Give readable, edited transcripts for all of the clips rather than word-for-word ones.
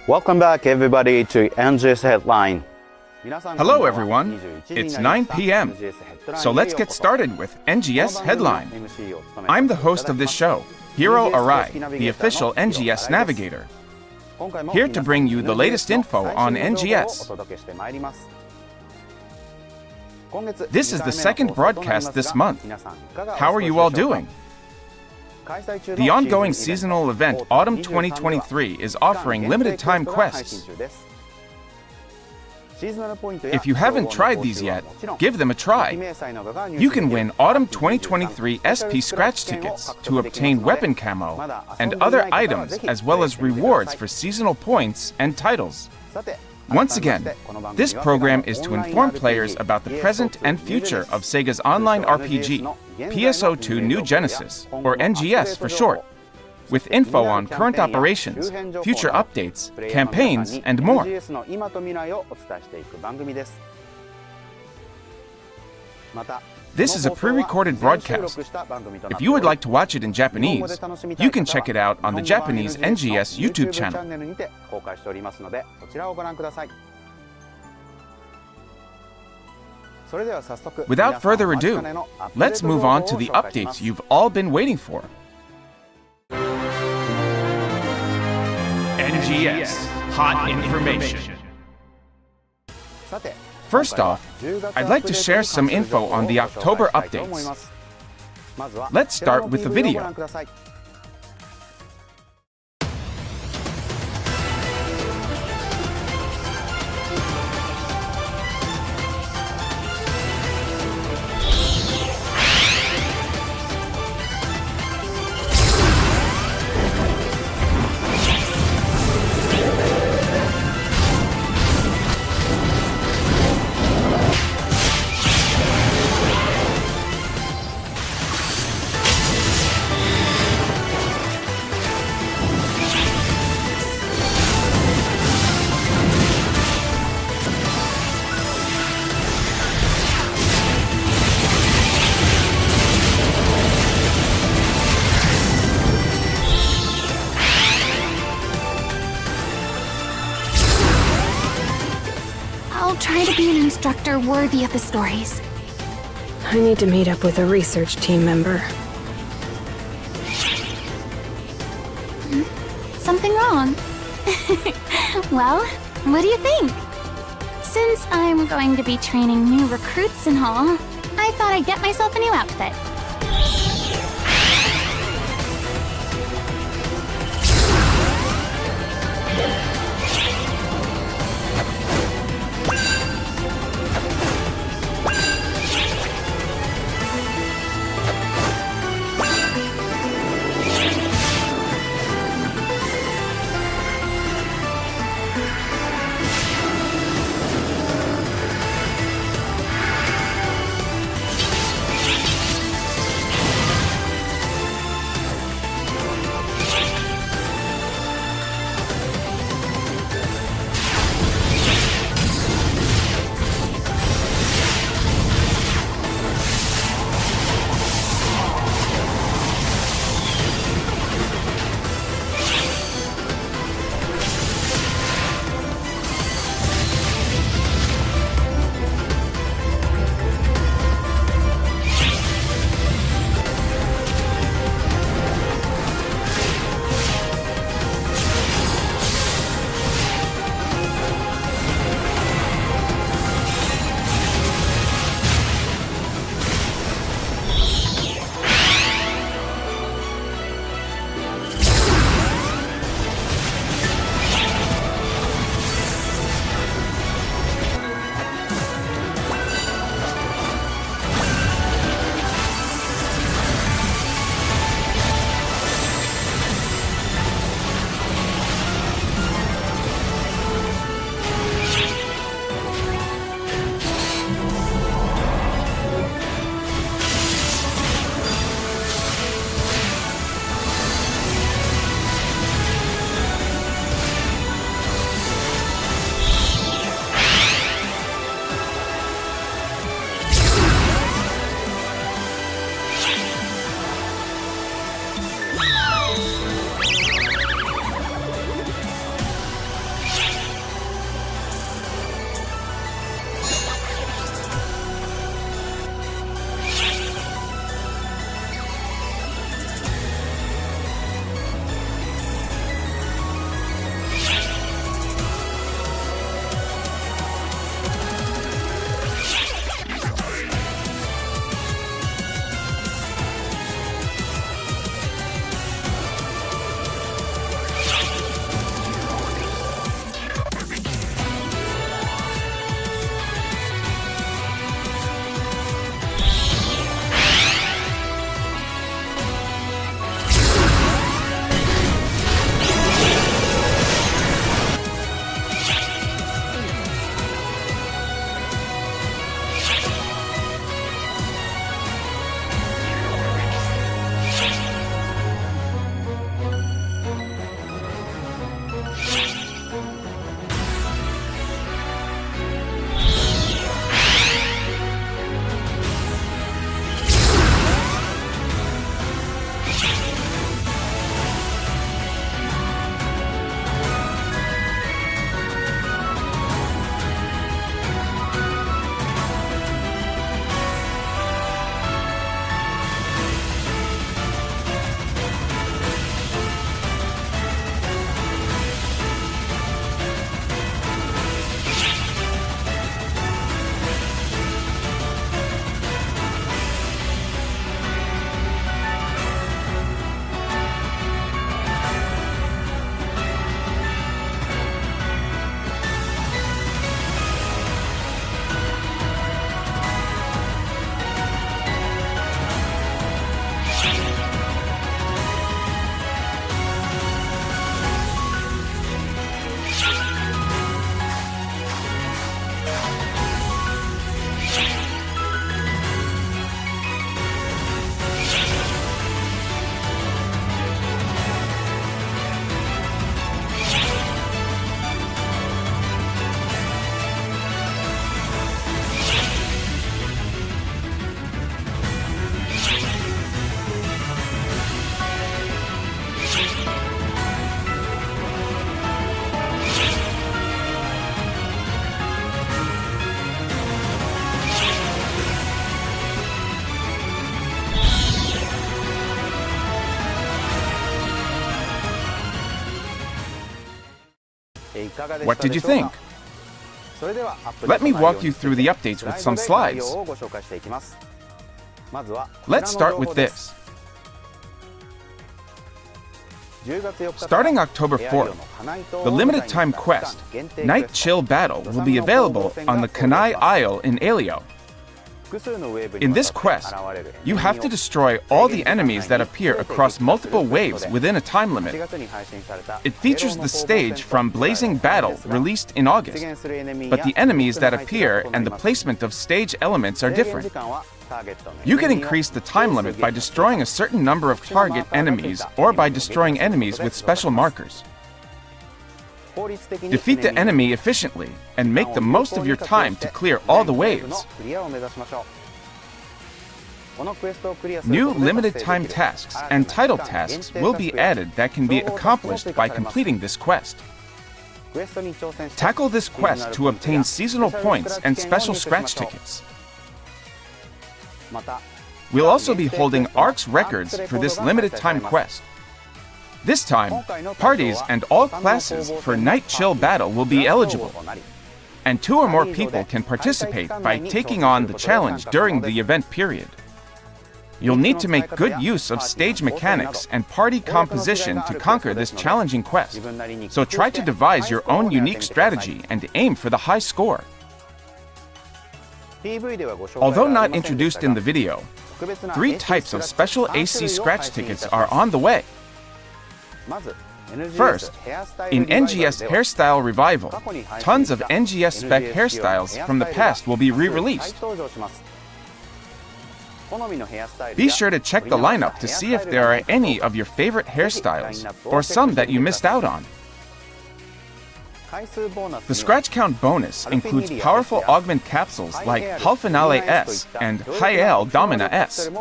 Welcome back everybody to NGS Headline. Hello everyone, it's 9 p.m. So let's get started with NGS Headline. I'm the host of this show, Hiro Arai, the official NGS Navigator. Here to bring you the latest info on NGS. This is the second broadcast this month. How are you all doing? The ongoing seasonal event Autumn 2023 is offering limited time quests. If you haven't tried these yet, give them a try. You can win Autumn 2023 SP Scratch tickets to obtain weapon camo and other items as well as rewards for seasonal points and titles. Once again, this program is to inform players about the present and future of Sega's online RPG, PSO2 NEW GENESIS, or NGS for short, with info on current operations, future updates, campaigns, and more. This is a pre-recorded broadcast. If you would like to watch it in Japanese, you can check it out on the Japanese NGS YouTube channel. Without further ado, let's move on to the updates you've all been waiting for. NGS Hot Infomation. First off, I'd like to share some info on the October updates. Let's start with the video. I'll try to be an instructor worthy of the stories. I need to meet up with a research team member. Something wrong? Well, what do you think? Since I'm going to be training new recruits and all, I thought I'd get myself a new outfit. What did you think? Let me walk you through the updates with some slides. Let's start with this. Starting October 4th, the limited time quest, Night Chill Battle, will be available on the Kanai Isle in Aelio. In this quest, you have to destroy all the enemies that appear across multiple waves within a time limit. It features the stage from Blazing Battle, released in August, but the enemies that appear and the placement of stage elements are different. You can increase the time limit by destroying a certain number of target enemies or by destroying enemies with special markers. Defeat the enemy efficiently and make the most of your time to clear all the waves. New limited time tasks and title tasks will be added that can be accomplished by completing this quest. Tackle this quest to obtain seasonal points and special scratch tickets. We'll also be holding ARC's records for this limited time quest. This time, parties and all classes for Night Chill Battle will be eligible, and 2 or more people can participate by taking on the challenge during the event period. You'll need to make good use of stage mechanics and party composition to conquer this challenging quest, so try to devise your own unique strategy and aim for the high score. Although not introduced in the video, 3 types of special AC scratch tickets are on the way. First, in NGS Hairstyle Revival, tons of NGS spec hairstyles from the past will be re-released. Be sure to check the lineup to see if there are any of your favorite hairstyles, or some that you missed out on. The scratch count bonus includes powerful augment capsules like Halfinale S and Hyel Domina S.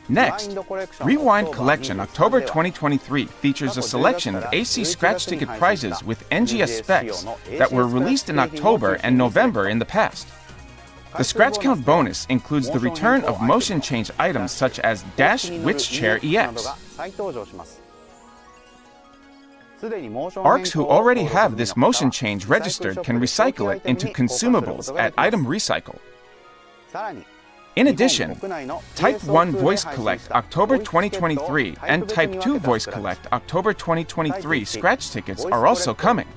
Next, Rewind Collection October 2023 features a selection of AC scratch ticket prizes with NGS specs that were released in October and November in the past. The scratch count bonus includes the return of motion change items such as Dash Witch Chair EX. ARCs who already have this motion change registered can recycle it into consumables at Item Recycle. In addition, Type 1 Voice Collect October 2023 and Type 2 Voice Collect October 2023 scratch tickets are also coming.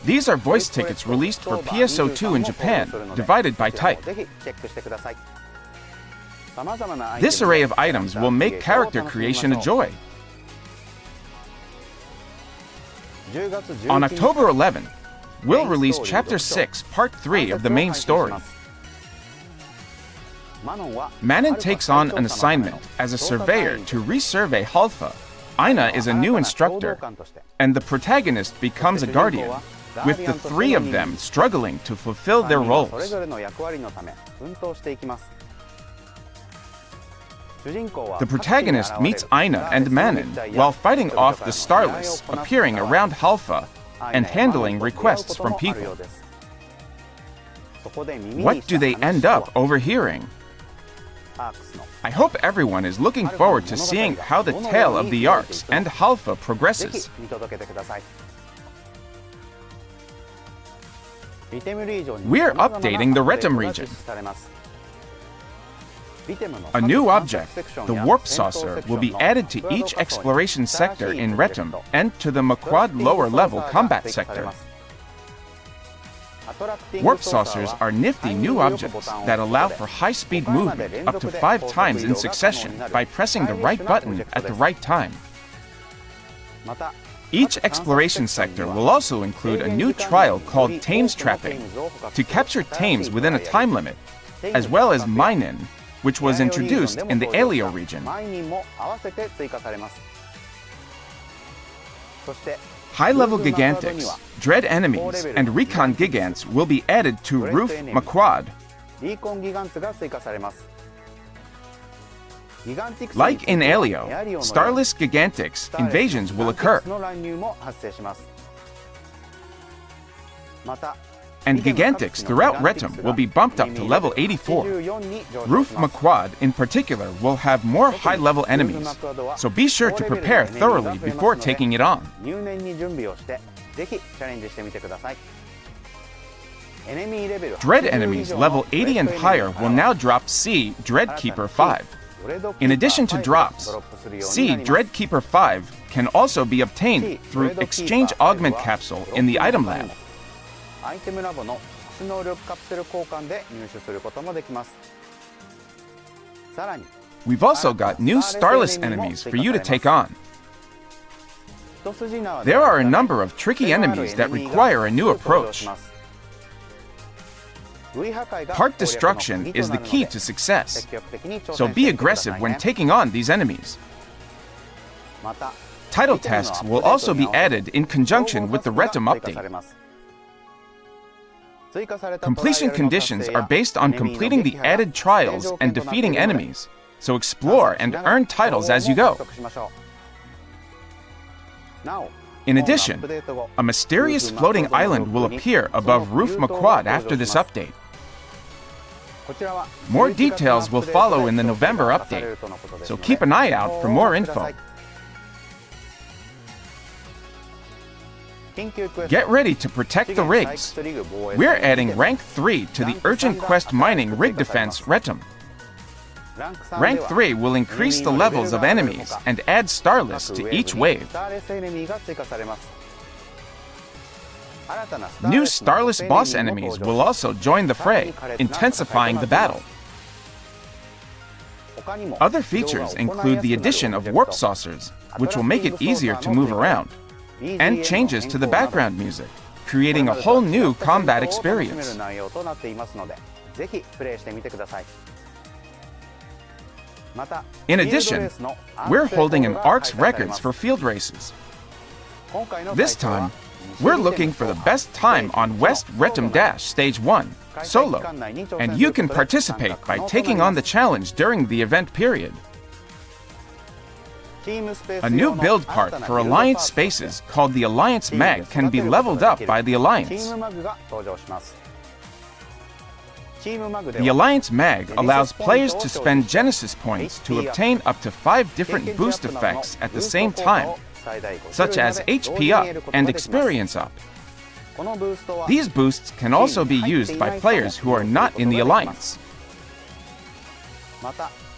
These are voice tickets released for PSO2 in Japan, divided by type. This array of items will make character creation a joy. On October 11th, we'll release Chapter 6, Part 3 of the main story. Manon takes on an assignment as a surveyor to resurvey Halfa. Aina is a new instructor, and the protagonist becomes a guardian, with the 3 of them struggling to fulfill their roles. The protagonist meets Aina and Manon while fighting off the Starless appearing around Halfa and handling requests from people. What do they end up overhearing? I hope everyone is looking forward to seeing how the tale of the ARCs and Halfa progresses. We're updating the Retum region. A new object, the Warp Saucer, will be added to each exploration sector in Retum and to the Maquad lower level combat sector. Warp saucers are nifty new objects that allow for high-speed movement up to 5 times in succession by pressing the right button at the right time. Each exploration sector will also include a new trial called Tames Trapping, to capture Tames within a time limit, as well as Minin, which was introduced in the Aelio region. High-level Gigantics, Dread Enemies, and Recon Gigants will be added to Roof Maquad. Like in Aelio, Starless Gigantics invasions will occur. and Gigantics throughout Retum will be bumped up to level 84. Roof Maquad in particular will have more high-level enemies, so be sure to prepare thoroughly before taking it on. Dread enemies level 80 and higher will now drop C Dreadkeeper 5. In addition to drops, C Dreadkeeper 5 can also be obtained through Exchange Augment Capsule in the Item Lab. We've also got new Starless enemies for you to take on. There are a number of tricky enemies that require a new approach. Part destruction is the key to success, so be aggressive when taking on these enemies. Title tasks will also be added in conjunction with the Retum update. Completion conditions are based on completing the added trials and defeating enemies, so explore and earn titles as you go. In addition, a mysterious floating island will appear above Roof Maquad after this update. More details will follow in the November update, so keep an eye out for more info. Get ready to protect the rigs. We're adding Rank 3 to the Urgent Quest Mining Rig Defense Retum. Rank 3 will increase the levels of enemies and add Starless to each wave. New Starless boss enemies will also join the fray, intensifying the battle. Other features include the addition of warp saucers, which will make it easier to move around, and changes to the background music, creating a whole new combat experience. In addition, we're holding an ARCS Records for field races. This time, we're looking for the best time on West Retum Dash Stage 1, solo, and you can participate by taking on the challenge during the event period. A new build part for Alliance spaces called the Alliance Mag can be leveled up by the Alliance. The Alliance Mag allows players to spend Genesis points to obtain up to 5 different boost effects at the same time, such as HP up and Experience up. These boosts can also be used by players who are not in the Alliance.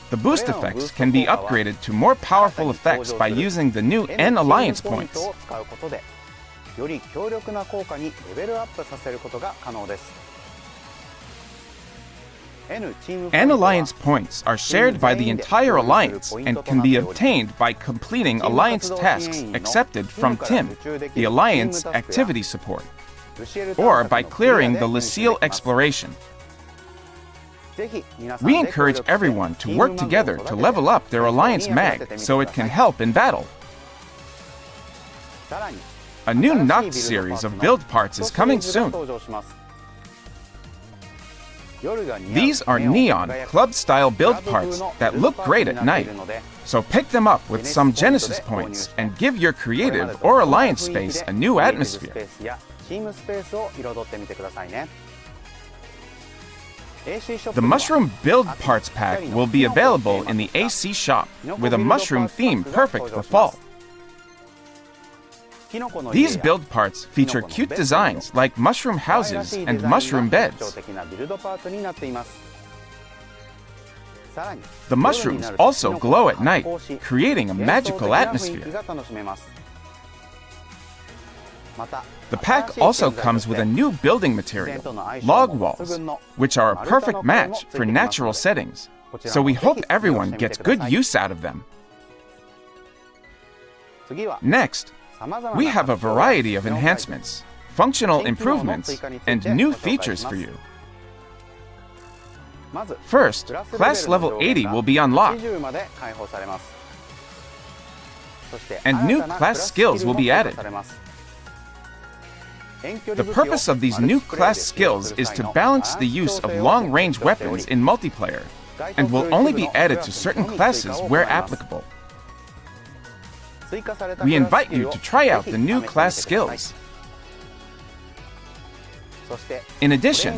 The boost effects can be upgraded to more powerful effects by using the new N Alliance points. N Alliance points are shared by the entire Alliance and can be obtained by completing Alliance tasks accepted from TIM, the Alliance Activity Support, or by clearing the Lucille Exploration. We encourage everyone to work together to level up their Alliance Mag so it can help in battle. A new Noct series of build parts is coming soon. These are neon, club-style build parts that look great at night, so pick them up with some Genesis points and give your creative or Alliance space a new atmosphere. The Mushroom Build Parts Pack will be available in the AC shop with a mushroom theme perfect for fall. These build parts feature cute designs like mushroom houses and mushroom beds. The mushrooms also glow at night, creating a magical atmosphere. The pack also comes with a new building material, log walls, which are a perfect match for natural settings, so we hope everyone gets good use out of them. Next, we have a variety of enhancements, functional improvements, and new features for you. First, class level 80 will be unlocked, and new class skills will be added. The purpose of these new class skills is to balance the use of long-range weapons in multiplayer, and will only be added to certain classes where applicable. We invite you to try out the new class skills. In addition,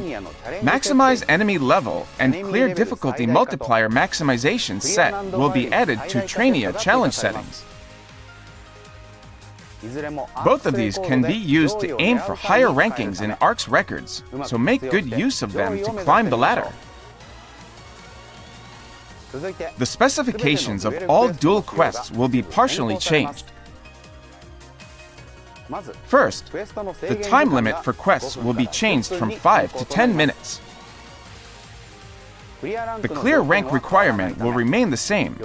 maximize enemy level and clear difficulty multiplier maximization set will be added to Trainia challenge settings. Both of these can be used to aim for higher rankings in ARC's records, so make good use of them to climb the ladder. The specifications of all dual quests will be partially changed. First, the time limit for quests will be changed from 5 to 10 minutes. The clear rank requirement will remain the same,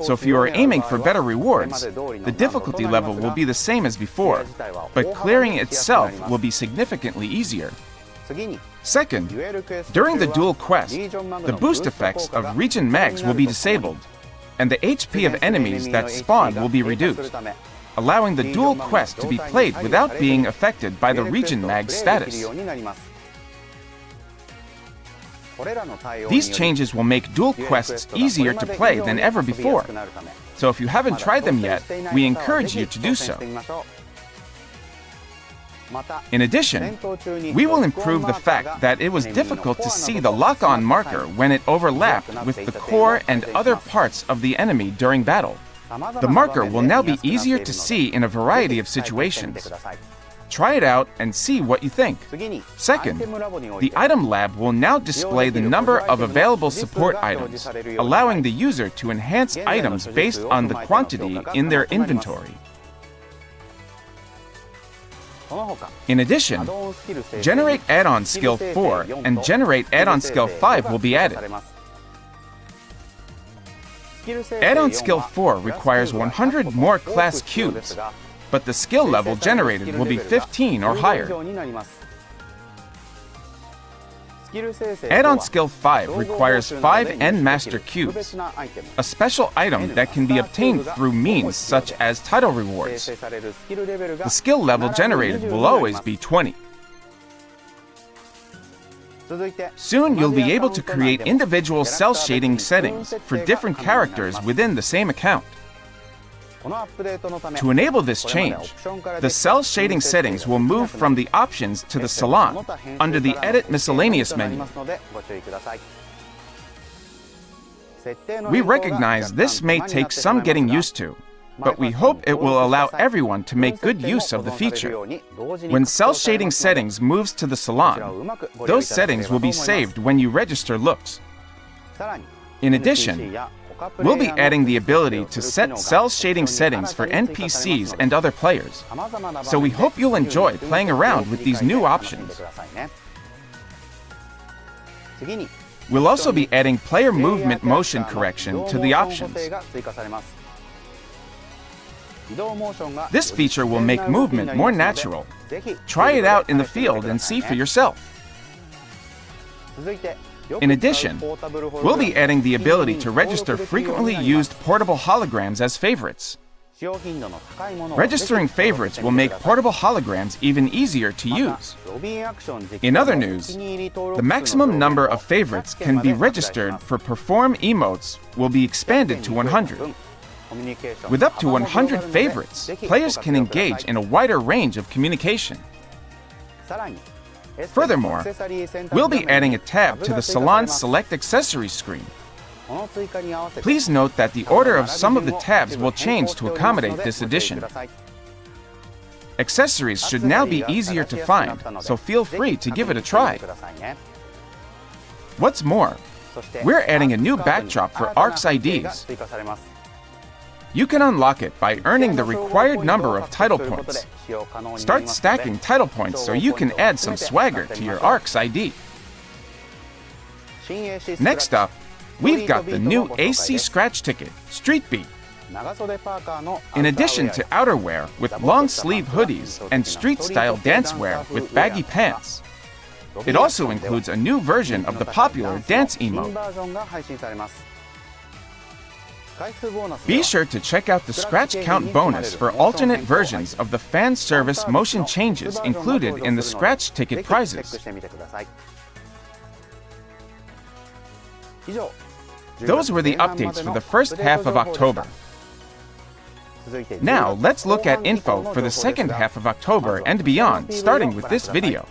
so if you are aiming for better rewards, the difficulty level will be the same as before, but clearing itself will be significantly easier. Second, during the dual quest, the boost effects of region mags will be disabled, and the HP of enemies that spawn will be reduced, allowing the dual quest to be played without being affected by the region mag status. These changes will make dual quests easier to play than ever before, so if you haven't tried them yet, we encourage you to do so. In addition, we will improve the fact that it was difficult to see the lock-on marker when it overlapped with the core and other parts of the enemy during battle. The marker will now be easier to see in a variety of situations. Try it out and see what you think. Second, the item lab will now display the number of available support items, allowing the user to enhance items based on the quantity in their inventory. In addition, Generate Add-on Skill 4 and Generate Add-on Skill 5 will be added. Add-on Skill 4 requires 100 more class cubes, but the skill level generated will be 15 or higher. Add-on Skill 5 requires 5 N-Master Cubes, a special item that can be obtained through means such as title rewards. The skill level generated will always be 20. Soon you'll be able to create individual cell shading settings for different characters within the same account. To enable this change, the cell shading settings will move from the Options to the Salon under the Edit Miscellaneous menu. We recognize this may take some getting used to, but we hope it will allow everyone to make good use of the feature. When cell shading settings moves to the Salon, those settings will be saved when you register looks. In addition, we'll be adding the ability to set cell shading settings for NPCs and other players, so we hope you'll enjoy playing around with these new options. We'll also be adding player movement motion correction to the options. This feature will make movement more natural. Try it out in the field and see for yourself. In addition, we'll be adding the ability to register frequently used portable holograms as favorites. Registering favorites will make portable holograms even easier to use. In other news, the maximum number of favorites can be registered for Perform emotes will be expanded to 100. With up to 100 favorites, players can engage in a wider range of communication. Furthermore, we'll be adding a tab to the Salon's Select Accessories screen. Please note that the order of some of the tabs will change to accommodate this addition. Accessories should now be easier to find, so feel free to give it a try. What's more, we're adding a new backdrop for ARC's IDs. You can unlock it by earning the required number of title points. Start stacking title points so you can add some swagger to your ARC's ID. Next up, we've got the new AC scratch ticket, Street Beat. In addition to outerwear with long-sleeve hoodies and street-style dancewear with baggy pants, it also includes a new version of the popular dance emote. Be sure to check out the scratch count bonus for alternate versions of the fan service motion changes included in the scratch ticket prizes. Those were the updates for the first half of October. Now, let's look at info for the second half of October and beyond, starting with this video.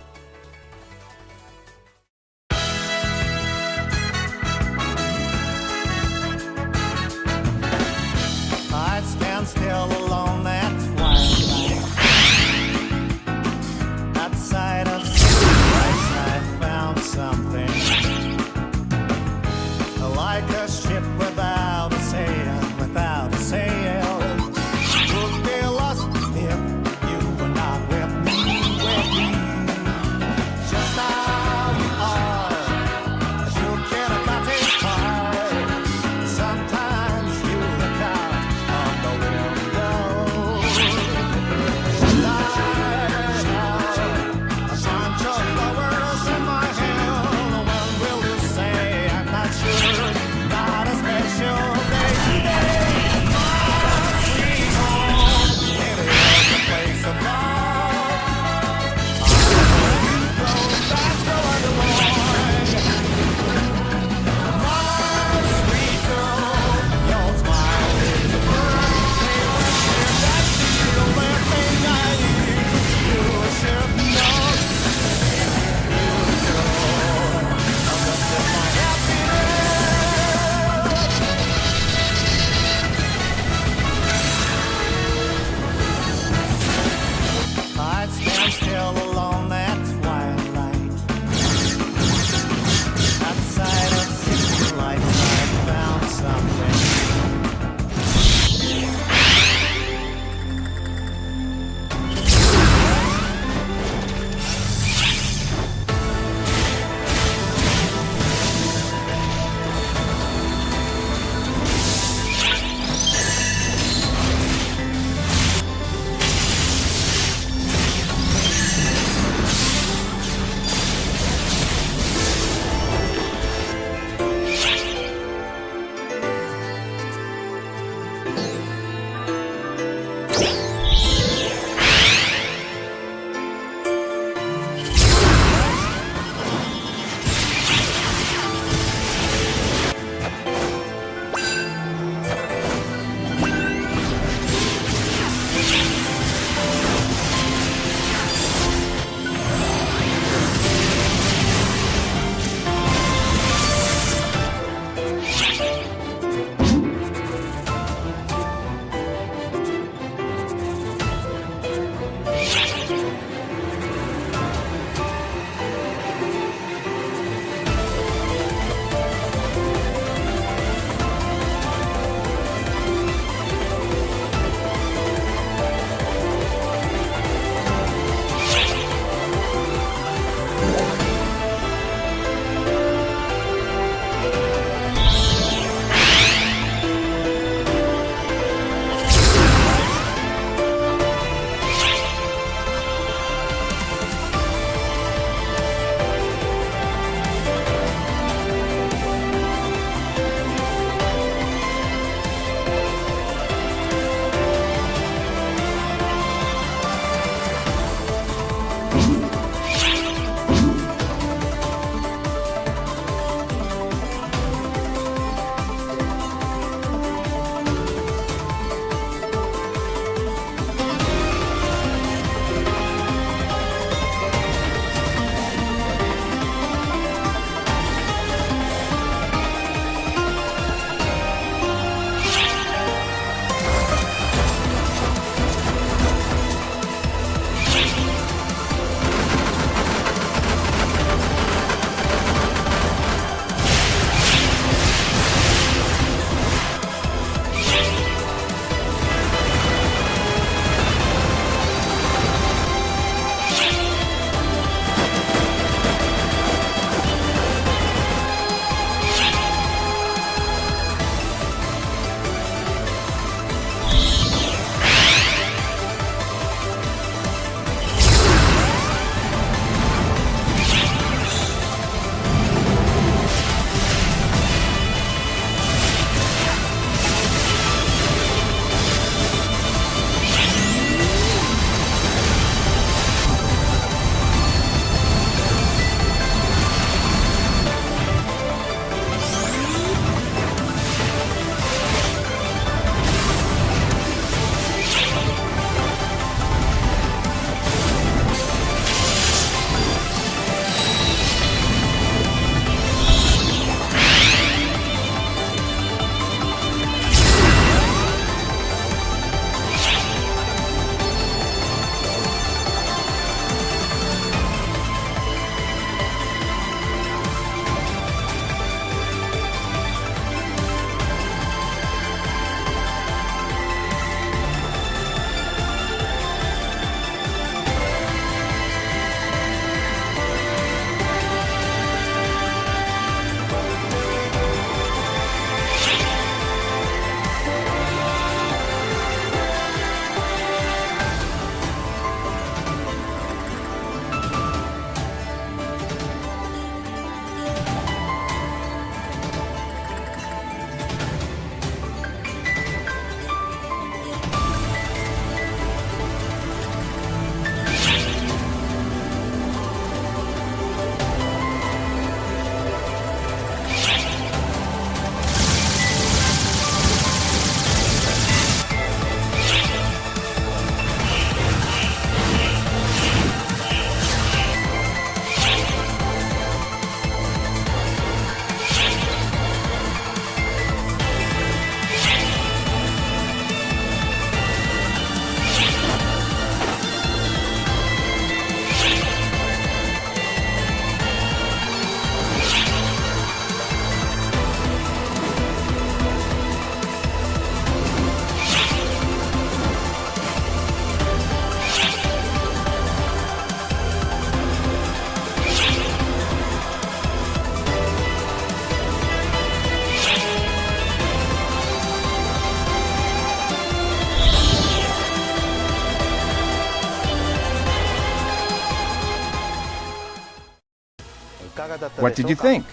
What did you think?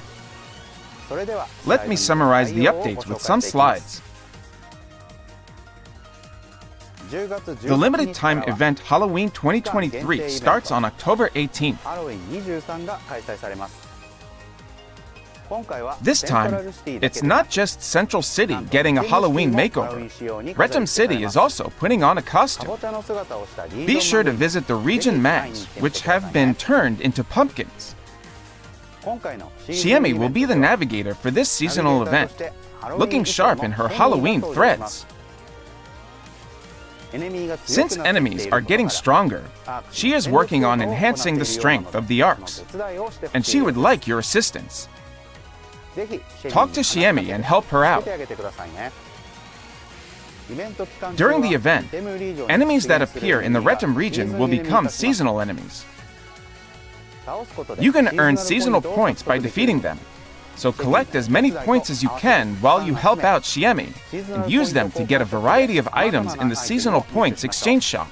Let me summarize the updates with some slides. The limited time event Halloween 2023 starts on October 18th. This time, it's not just Central City getting a Halloween makeover. Retum City is also putting on a costume. Be sure to visit the region mags, which have been turned into pumpkins. Shiemi will be the navigator for this seasonal event, looking sharp in her Halloween threads. Since enemies are getting stronger, she is working on enhancing the strength of the arcs, and she would like your assistance. Talk to Shiemi and help her out. During the event, enemies that appear in the Retum region will become seasonal enemies. You can earn seasonal points by defeating them, so collect as many points as you can while you help out Shiemi, and use them to get a variety of items in the seasonal points exchange shop.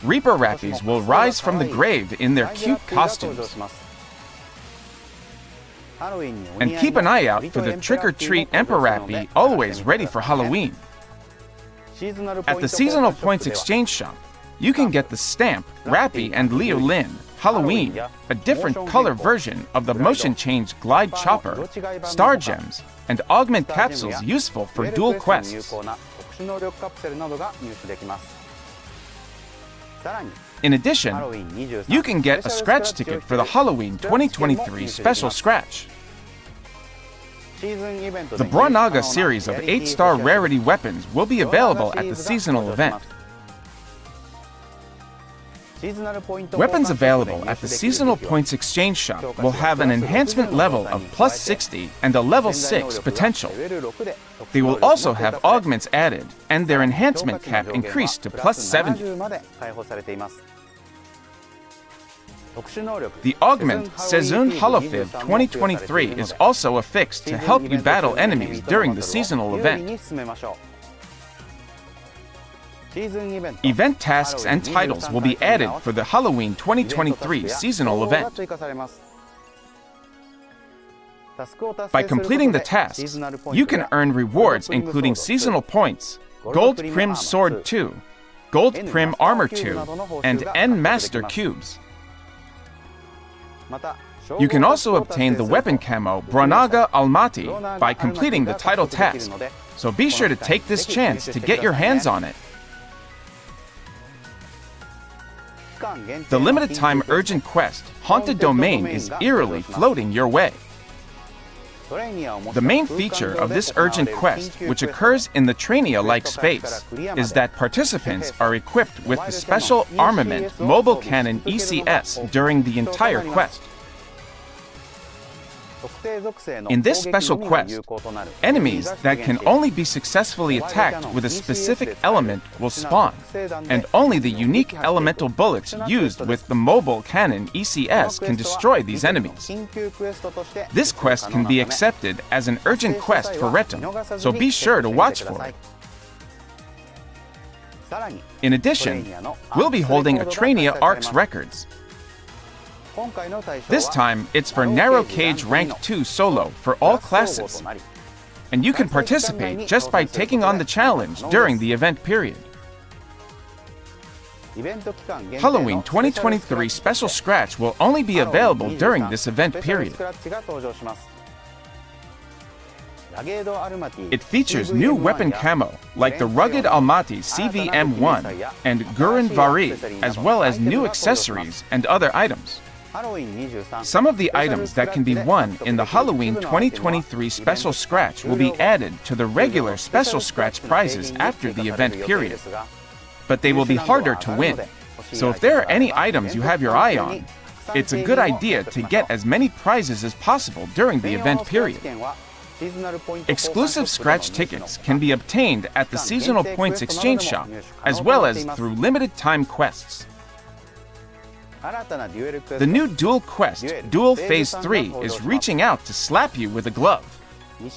Reaper Rappies will rise from the grave in their cute costumes. And keep an eye out for the trick-or-treat Emperor Rappy, always ready for Halloween. At the seasonal points exchange shop, you can get the stamp Rappy and Leo Lin Halloween, a different color version of the motion change Glide Chopper, Star Gems, and Augment Capsules useful for dual quests. In addition, you can get a scratch ticket for the Halloween 2023 Special Scratch. The Branaga series of 8-star rarity weapons will be available at the seasonal event. Weapons available at the seasonal points exchange shop will have an enhancement level of plus 60 and a level 6 potential. They will also have augments added and their enhancement cap increased to plus 70. The augment Sezun Holofiv 2023 is also affixed to help you battle enemies during the seasonal event. Event tasks and titles will be added for the Halloween 2023 seasonal event. By completing the tasks, you can earn rewards including seasonal points, Gold Prim Sword 2, Gold Prim Armor 2, and N Master Cubes. You can also obtain the weapon camo Branaga Almaty by completing the title task, so be sure to take this chance to get your hands on it. The limited time urgent quest, Haunted Domain, is eerily floating your way. The main feature of this urgent quest, which occurs in the Trainia-like space, is that participants are equipped with the special armament Mobile Cannon ECS during the entire quest. In this special quest, enemies that can only be successfully attacked with a specific element will spawn, and only the unique elemental bullets used with the Mobile Cannon ECS can destroy these enemies. This quest can be accepted as an urgent quest for Retum, so be sure to watch for it. In addition, we'll be holding a Trainia Arcs Records. This time, it's for Narrow Cage Rank 2 Solo for all classes. And you can participate just by taking on the challenge during the event period. Halloween 2023 Special Scratch will only be available during this event period. It features new weapon camo, like the rugged Almaty CVM1 and Gurren Vari, as well as new accessories and other items. Some of the items that can be won in the Halloween 2023 Special Scratch will be added to the regular Special Scratch prizes after the event period. But they will be harder to win, so if there are any items you have your eye on, it's a good idea to get as many prizes as possible during the event period. Exclusive scratch tickets can be obtained at the Seasonal Points Exchange Shop, as well as through limited time quests. The new dual quest, Duel Phase 3, is reaching out to slap you with a glove.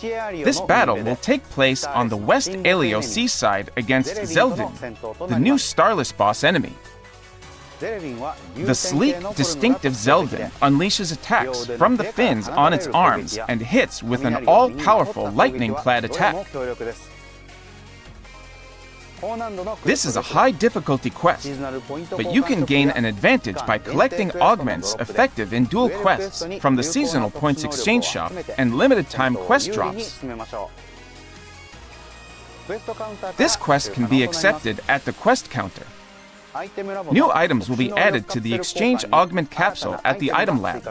This battle will take place on the West Alio seaside against Zelvin, the new Starless boss enemy. The sleek, distinctive Zelvin unleashes attacks from the fins on its arms and hits with an all-powerful lightning-clad attack. This is a high-difficulty quest, but you can gain an advantage by collecting augments effective in dual quests from the seasonal points exchange shop and limited-time quest drops. This quest can be accepted at the quest counter. New items will be added to the exchange augment capsule at the item lab.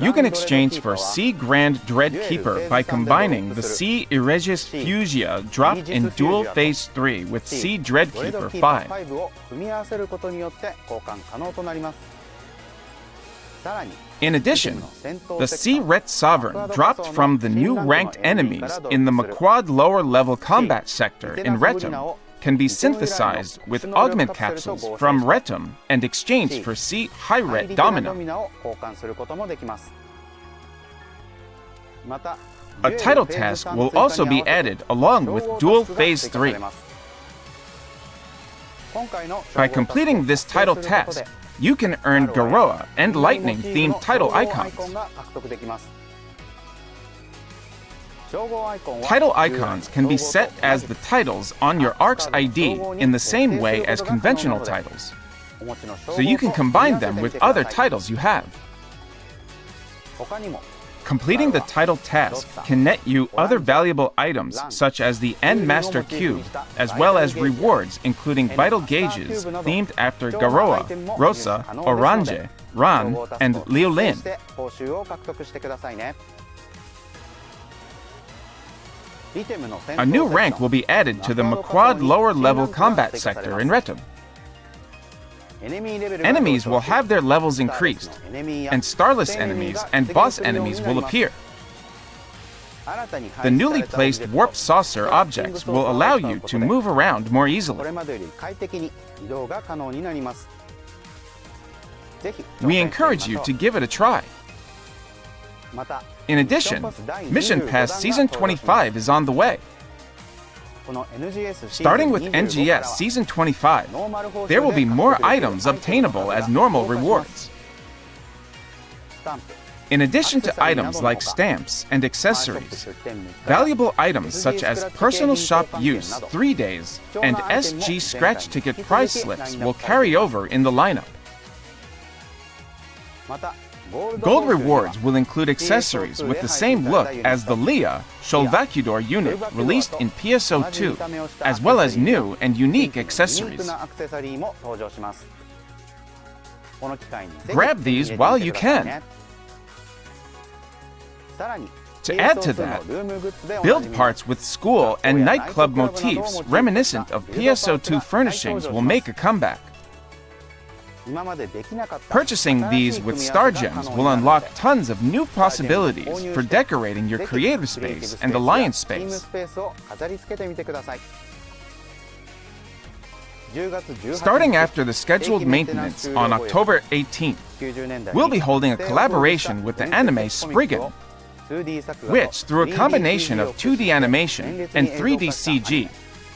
You can exchange for C Grand Dread Keeper by combining the C Aegis Fugia dropped in Dual Phase 3 with C Dread Keeper 5. In addition, the C Ret Sovereign dropped from the new ranked enemies in the Maquad lower level combat sector in Retum can be synthesized with augment capsules from Retum and exchanged for C High Ret Domino. A title task will also be added along with Dual Phase 3. By completing this title task, you can earn Garoa and Lightning-themed title icons. Title icons can be set as the titles on your ARC's ID in the same way as conventional titles, so you can combine them with other titles you have. Completing the title task can net you other valuable items such as the N Master Cube, as well as rewards including vital gauges themed after Garoa, Rosa, Orange, Ran, and Liulin. A new rank will be added to the Maquad lower level combat sector in Retum. Enemies will have their levels increased, and starless enemies and boss enemies will appear. The newly placed warp saucer objects will allow you to move around more easily. We encourage you to give it a try. In addition, Mission Pass Season 25 is on the way. Starting with NGS Season 25, there will be more items obtainable as normal rewards. In addition to items like stamps and accessories, valuable items such as personal shop use 3 days and SG scratch ticket prize slips will carry over in the lineup. Gold rewards will include accessories with the same look as the Leah Sholvacudor unit released in PSO2, as well as new and unique accessories. Grab these while you can. To add to that, build parts with school and nightclub motifs reminiscent of PSO2 furnishings will make a comeback. Purchasing these with star gems will unlock tons of new possibilities for decorating your creative space and alliance space. Starting after the scheduled maintenance on October 18th, we'll be holding a collaboration with the anime Spriggan, which, through a combination of 2D animation and 3D CG,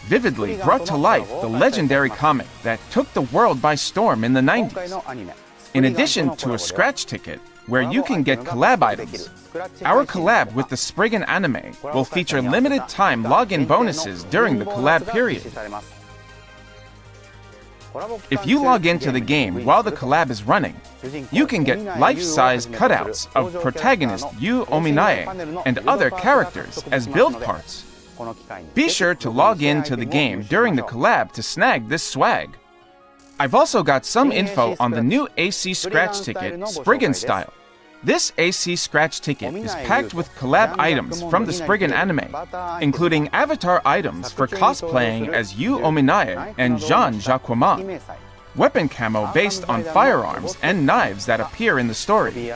vividly brought to life the legendary comic that took the world by storm in the 90s. In addition to a scratch ticket, where you can get collab items, our collab with the Spriggan anime will feature limited-time login bonuses during the collab period. If you log into the game while the collab is running, you can get life-size cutouts of protagonist Yu Ominae and other characters as build parts. Be sure to log in to the game during the collab to snag this swag. I've also got some info on the new AC Scratch Ticket, Spriggan Style. This AC Scratch Ticket is packed with collab items from the Spriggan anime, including avatar items for cosplaying as Yu Ominae and Jean Jacquemin, weapon camo based on firearms and knives that appear in the story,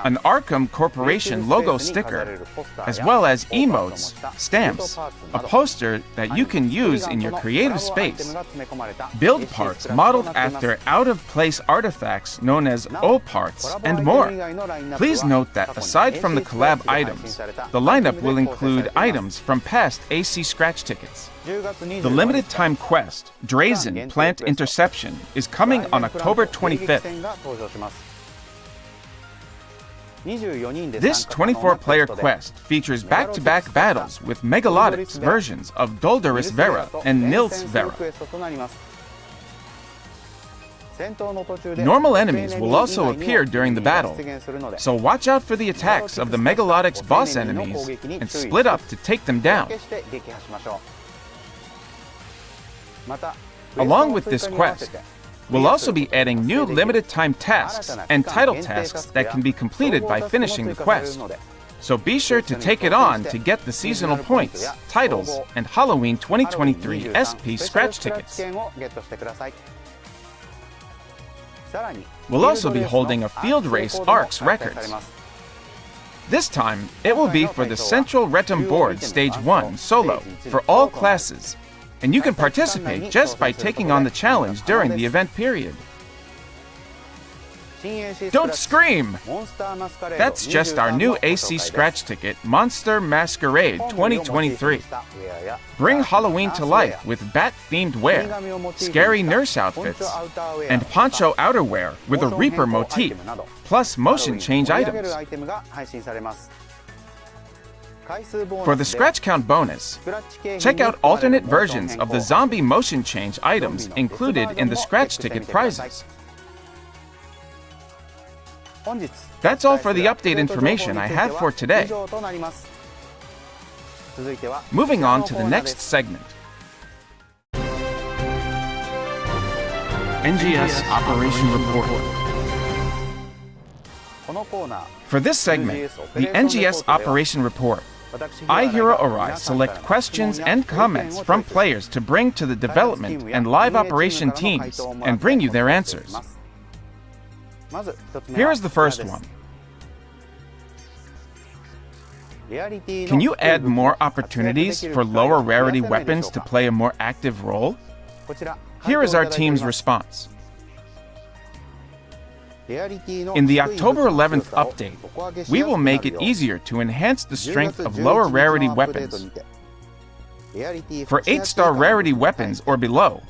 an Arkham Corporation logo sticker, as well as emotes, stamps, a poster that you can use in your creative space, build parts modeled after out-of-place artifacts known as O parts, and more. Please note that aside from the collab items, the lineup will include items from past AC Scratch Tickets. The limited time quest, Drazen Plant Interception, is coming on October 25th. This 24-player quest features back-to-back battles with Megalotics versions of Dolderus Vera and Nils Vera. Normal enemies will also appear during the battle, so watch out for the attacks of the Megalotics boss enemies and split up to take them down. Along with this quest, we'll also be adding new limited-time tasks and title tasks that can be completed by finishing the quest. So be sure to take it on to get the seasonal points, titles, and Halloween 2023 SP scratch tickets. We'll also be holding a field race ARCS records. This time, it will be for the Central Retum Board Stage 1 solo for all classes, and you can participate just by taking on the challenge during the event period. Don't scream! That's just our new AC scratch ticket, Monster Masquerade 2023. Bring Halloween to life with bat-themed wear, scary nurse outfits, and poncho outerwear with a Reaper motif, plus motion change items. For the scratch count bonus, check out alternate versions of the zombie motion change items included in the scratch ticket prizes. That's all for the update information I have for today. Moving on to the next segment. NGS Operation Report. For this segment, the NGS Operation Report, I, Hiro Arai, select questions and comments from players to bring to the development and live operation teams and bring you their answers. Here is the first one. Can you add more opportunities for lower rarity weapons to play a more active role? Here is our team's response. In the October 11th update, we will make it easier to enhance the strength of lower rarity weapons. For 8-star rarity weapons or below,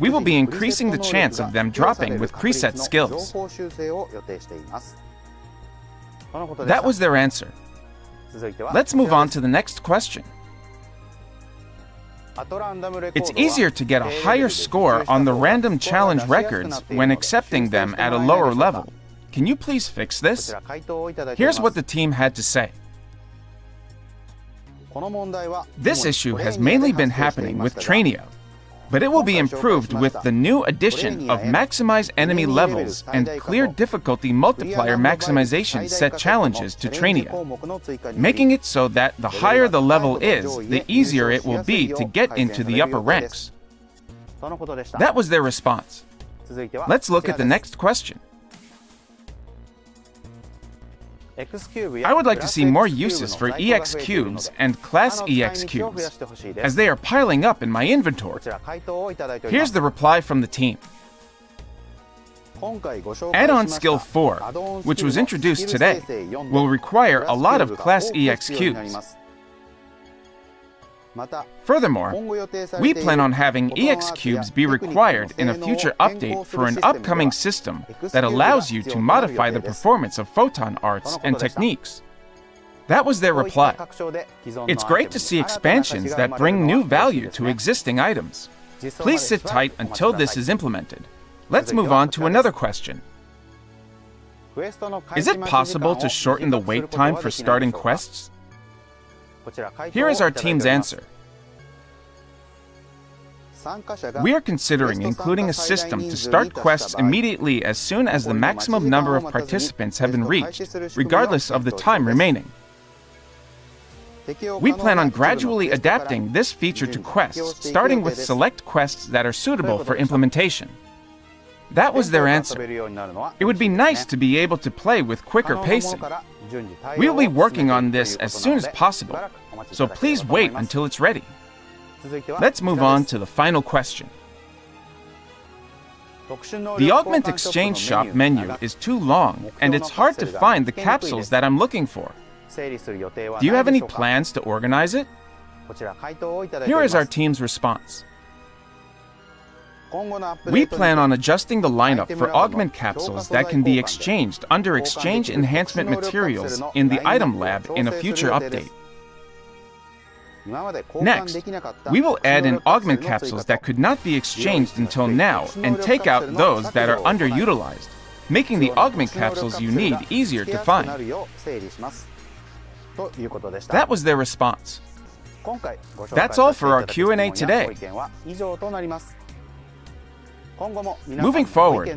we will be increasing the chance of them dropping with preset skills. That was their answer. Let's move on to the next question. It's easier to get a higher score on the random challenge records when accepting them at a lower level. Can you please fix this? Here's what the team had to say. This issue has mainly been happening with Trainio, but it will be improved with the new addition of maximize enemy levels and clear difficulty multiplier maximization set challenges to Trainio, making it so that the higher the level is, the easier it will be to get into the upper ranks. That was their response. Let's look at the next question. I would like to see more uses for EX cubes and class EX cubes, as they are piling up in my inventory. Here's the reply from the team. Add-on Skill 4, which was introduced today, will require a lot of class EX cubes. Furthermore, we plan on having EX cubes be required in a future update for an upcoming system that allows you to modify the performance of photon arts and techniques. That was their reply. It's great to see expansions that bring new value to existing items. Please sit tight until this is implemented. Let's move on to another question. Is it possible to shorten the wait time for starting quests? Here is our team's answer. We are considering including a system to start quests immediately as soon as the maximum number of participants have been reached, regardless of the time remaining. We plan on gradually adapting this feature to quests, starting with select quests that are suitable for implementation. That was their answer. It would be nice to be able to play with quicker pacing. We will be working on this as soon as possible, so please wait until it's ready. Let's move on to the final question. The Augment Exchange Shop menu is too long, and it's hard to find the capsules that I'm looking for. Do you have any plans to organize it? Here is our team's response. We plan on adjusting the lineup for augment capsules that can be exchanged under exchange enhancement materials in the item lab in a future update. Next, we will add in augment capsules that could not be exchanged until now and take out those that are underutilized, making the augment capsules you need easier to find. That was their response. That's all for our Q&A today. Moving forward,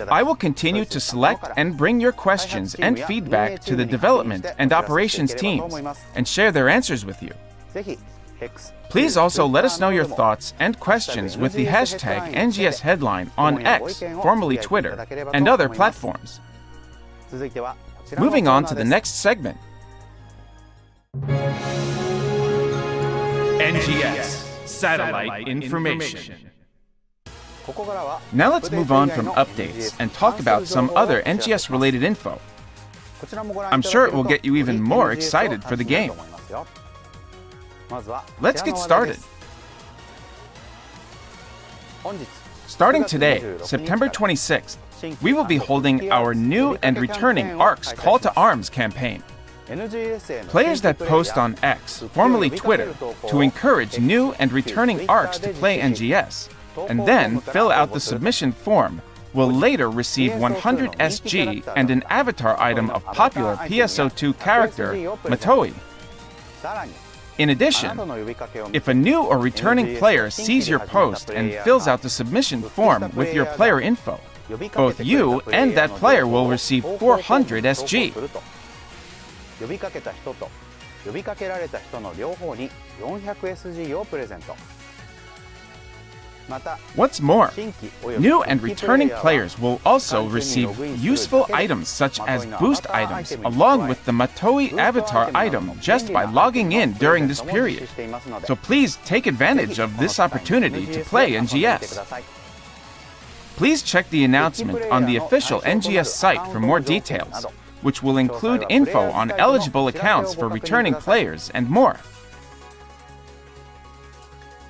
I will continue to select and bring your questions and feedback to the development and operations teams and share their answers with you. Please also let us know your thoughts and questions with the hashtag NGS Headline on X, formerly Twitter, and other platforms. Moving on to the next segment. NGS Satellite Infomation. Now let's move on from updates and talk about some other NGS-related info. I'm sure it will get you even more excited for the game. Let's get started. Starting today, September 26th, we will be holding our new and returning ARC's Call to Arms campaign. Players that post on X, formerly Twitter, to encourage new and returning ARCs to play NGS, and then fill out the submission form, will later receive 100 SG and an avatar item of popular PSO2 character, Matoi. In addition, if a new or returning player sees your post and fills out the submission form with your player info, both you and that player will receive 400 SG. What's more, new and returning players will also receive useful items such as boost items along with the Matoi avatar item just by logging in during this period. So please take advantage of this opportunity to play NGS. Please check the announcement on the official NGS site for more details, which will include info on eligible accounts for returning players and more.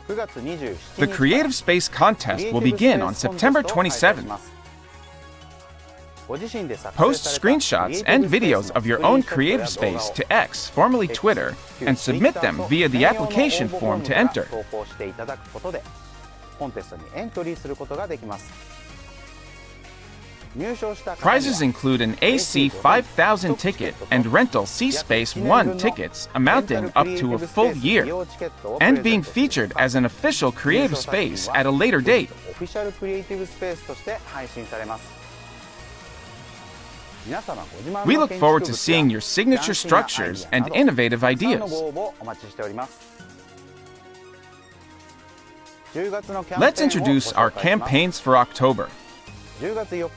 The Creative Space contest will begin on September 27th. Post screenshots and videos of your own creative space to X, formerly Twitter, and submit them via the application form to enter. Prizes include an AC 5000 ticket and rental C-Space 1 tickets amounting up to a full year, and being featured as an official creative space at a later date. We look forward to seeing your signature structures and innovative ideas. Let's introduce our campaigns for October.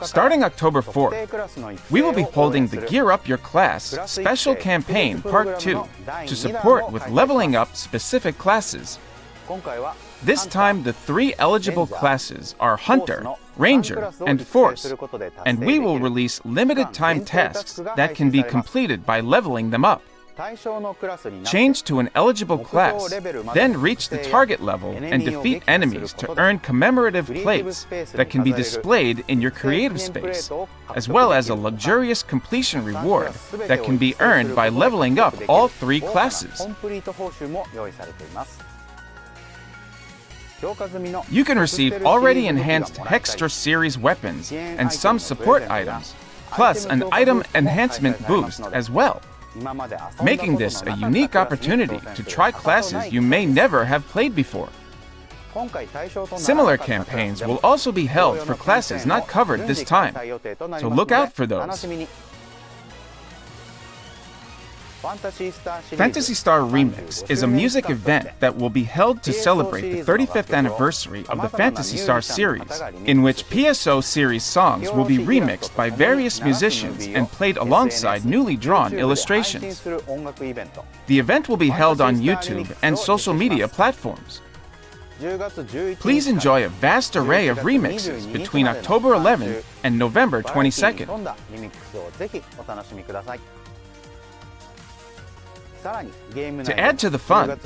Starting October 4th, we will be holding the Gear Up Your Class Special Campaign Part 2 to support with leveling up specific classes. This time, the 3 eligible classes are Hunter, Ranger, and Force, and we will release limited-time tasks that can be completed by leveling them up. Change to an eligible class, then reach the target level and defeat enemies to earn commemorative plates that can be displayed in your creative space, as well as a luxurious completion reward that can be earned by leveling up all 3 classes. You can receive already enhanced Hextra series weapons and some support items, plus an item enhancement boost as well, making this a unique opportunity to try classes you may never have played before. Similar campaigns will also be held for classes not covered this time, so look out for those. Phantasy Star Remix is a music event that will be held to celebrate the 35th anniversary of the Phantasy Star series, in which PSO series songs will be remixed by various musicians and played alongside newly drawn illustrations. The event will be held on YouTube and social media platforms. Please enjoy a vast array of remixes between October 11th and November 22nd. To add to the fun,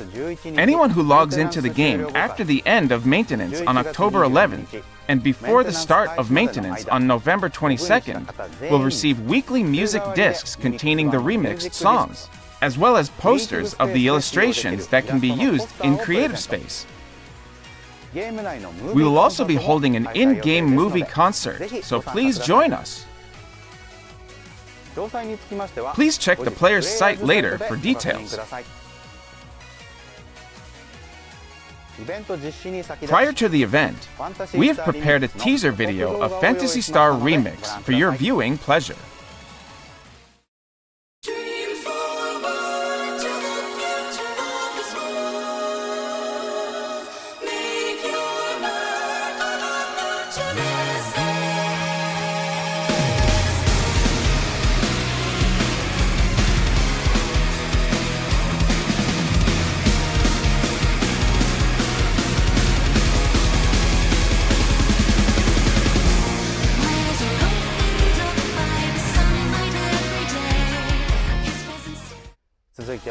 anyone who logs into the game after the end of maintenance on October 11th and before the start of maintenance on November 22nd will receive weekly music discs containing the remixed songs, as well as posters of the illustrations that can be used in Creative Space. We will also be holding an in-game movie concert, so please join us. Please check the player's site later for details. Prior to the event, we have prepared a teaser video of Phantasy Star Remix for your viewing pleasure.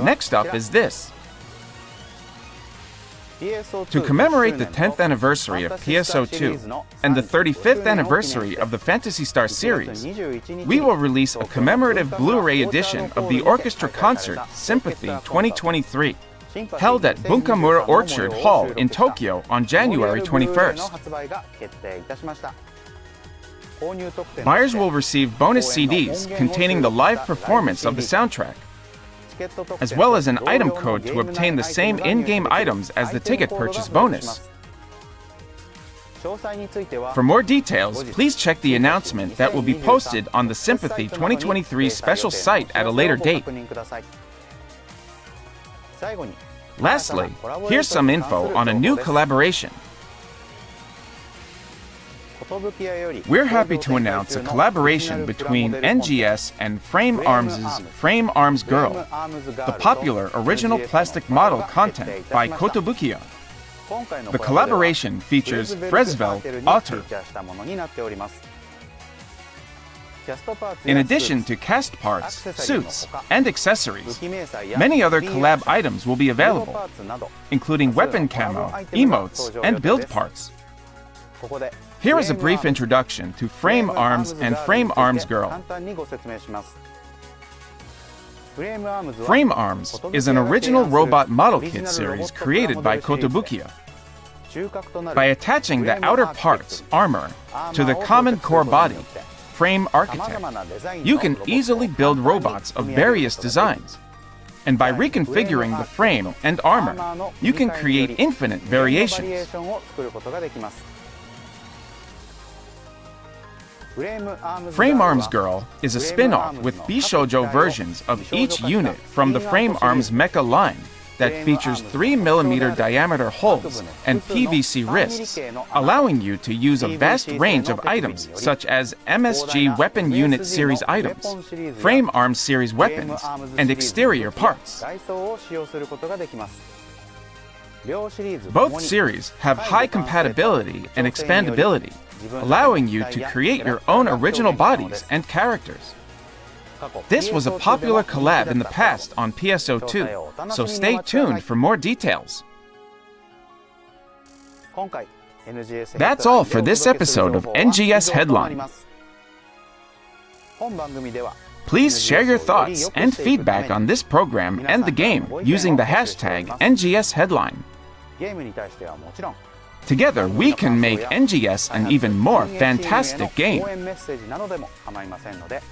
Next up is this. To commemorate the 10th anniversary of PSO2 and the 35th anniversary of the Phantasy Star series, we will release a commemorative Blu-ray edition of the orchestra concert Sympathy 2023, held at Bunkamura Orchard Hall in Tokyo on January 21st. Buyers will receive bonus CDs containing the live performance of the soundtrack, as well as an item code to obtain the same in-game items as the ticket purchase bonus. For more details, please check the announcement that will be posted on the Sympathy 2023 special site at a later date. Lastly, here's some info on a new collaboration. We're happy to announce a collaboration between NGS and Frame Arms' Frame Arms Girl, the popular original plastic model content by Kotobukiya. The collaboration features Fresvel Otter. In addition to cast parts, suits, and accessories, many other collab items will be available, including weapon camo, emotes, and build parts. Here is a brief introduction to Frame Arms and Frame Arms Girl. Frame Arms is an original robot model kit series created by Kotobukiya. By attaching the outer parts, armor, to the common core body, frame architect, you can easily build robots of various designs. And by reconfiguring the frame and armor, you can create infinite variations. Frame Arms Girl is a spin-off with Bishoujo versions of each unit from the Frame Arms mecha line that features 3mm diameter hulls and PVC wrists, allowing you to use a vast range of items such as MSG Weapon Unit Series items, Frame Arms Series weapons, and exterior parts. Both series have high compatibility and expandability, allowing you to create your own original bodies and characters. This was a popular collab in the past on PSO2, so stay tuned for more details. That's all for this episode of NGS Headline. Please share your thoughts and feedback on this program and the game using the hashtag NGS Headline. Together, we can make NGS an even more fantastic game.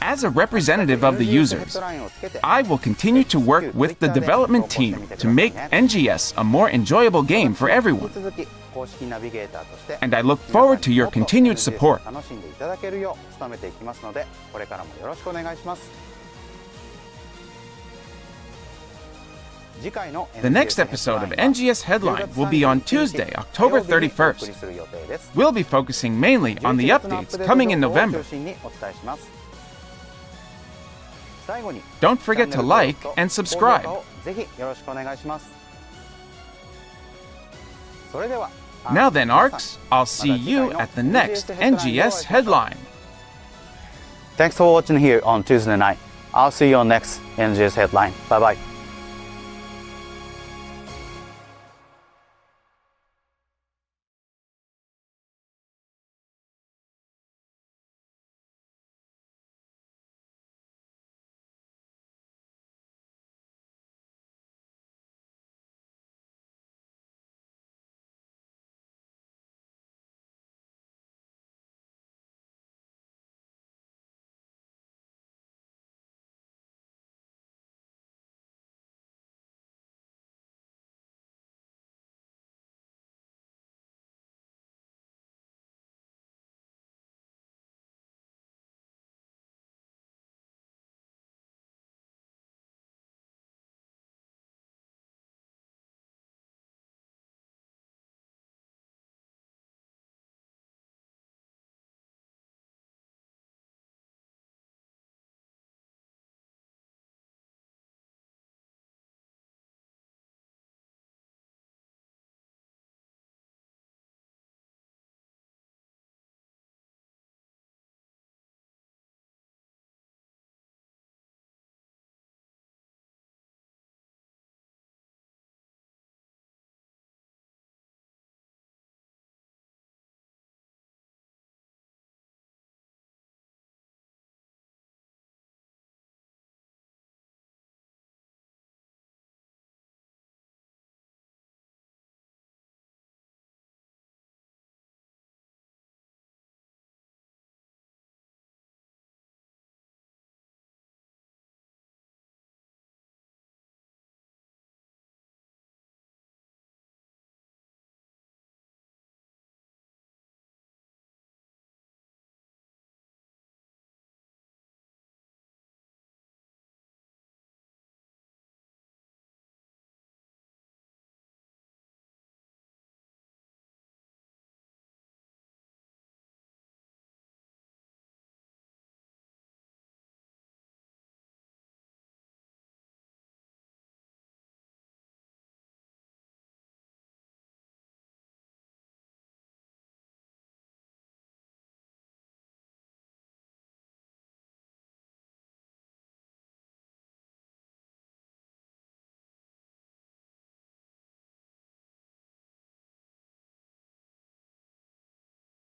As a representative of the users, I will continue to work with the development team to make NGS a more enjoyable game for everyone. And I look forward to your continued support. The next episode of NGS Headline will be on Tuesday, October 31st. We'll be focusing mainly on the updates coming in November. Don't forget to like and subscribe. Now then, ARCs, I'll see you at the next NGS Headline. Thanks for watching here on Tuesday night. I'll see you on next NGS Headline. Bye-bye.